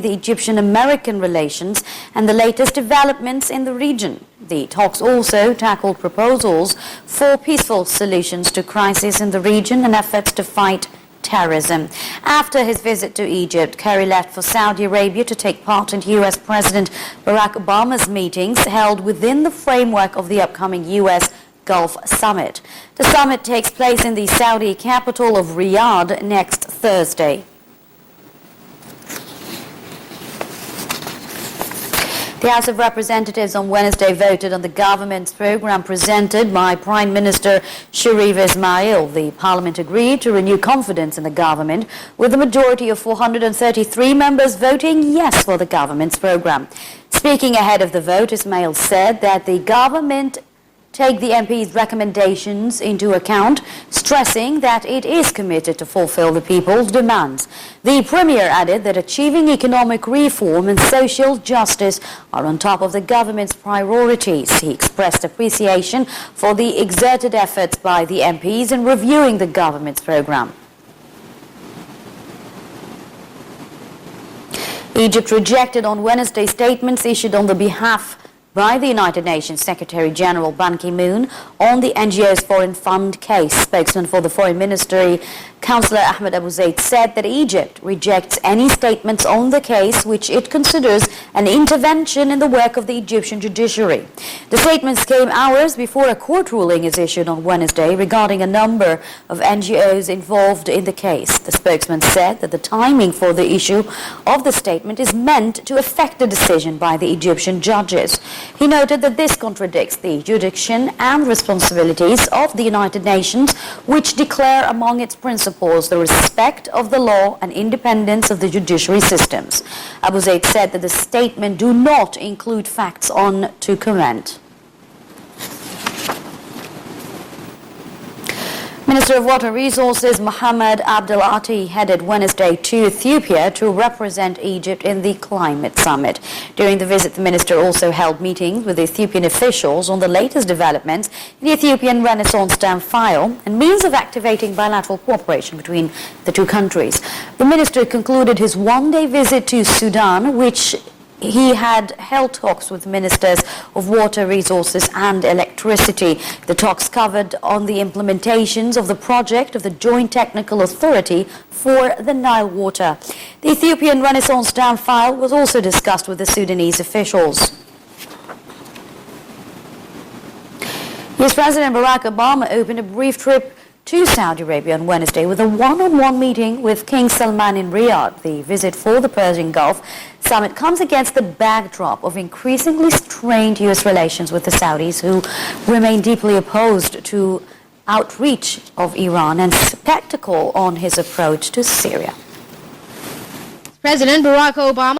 the Egyptian-American relations and the latest developments in the region. The talks also tackled proposals for peaceful solutions to crises in the region and efforts to fight terrorism. After his visit to Egypt, Kerry left for Saudi Arabia to take part in U.S. President Barack Obama's meetings held within the framework of the upcoming U.S. Gulf Summit. The summit takes place in the Saudi capital of Riyadh next Thursday. The House of Representatives on Wednesday voted on the government's program presented by Prime Minister Sharif Ismail. The Parliament agreed to renew confidence in the government, with a majority of 433 members voting yes for the government's program. Speaking ahead of the vote, Ismail said that the government take the MP's recommendations into account, stressing that it is committed to fulfill the people's demands. The Premier added that achieving economic reform and social justice are on top of the government's priorities. He expressed appreciation for the exerted efforts by the MPs in reviewing the government's program. Egypt rejected on Wednesday statements issued on the behalf by the United Nations Secretary General Ban Ki-moon on the NGO's Foreign Fund case. Spokesman for the Foreign Ministry, Councillor Ahmed Abu Zaid, said that Egypt rejects any statements on the case which it considers an intervention in the work of the Egyptian judiciary. The statements came hours before a court ruling is issued on Wednesday regarding a number of NGOs involved in the case. The spokesman said that the timing for the issue of the statement is meant to affect the decision by the Egyptian judges. He noted that this contradicts the jurisdiction and responsibilities of the United Nations, which declare among its principles the respect of the law and independence of the judiciary systems. Abu Zaid said that the statement do not include facts on to comment. Minister of Water Resources Mohammed Abdel Ati headed Wednesday to Ethiopia to represent Egypt in the climate summit. During the visit, the minister also held meetings with Ethiopian officials on the latest developments in the Ethiopian Renaissance Dam file and means of activating bilateral cooperation between the two countries. The minister concluded his one-day visit to Sudan, which he had held talks with ministers of water resources and electricity. The talks covered on the implementations of the project of the Joint Technical Authority for the Nile water. The Ethiopian Renaissance Dam file was also discussed with the Sudanese officials. US President Barack Obama opened a brief trip to Saudi Arabia on Wednesday with a one-on-one meeting with King Salman in Riyadh. The visit for the Persian Gulf summit comes against the backdrop of increasingly strained U.S. relations with the Saudis, who remain deeply opposed to outreach of Iran and skeptical on his approach to Syria. President Barack Obama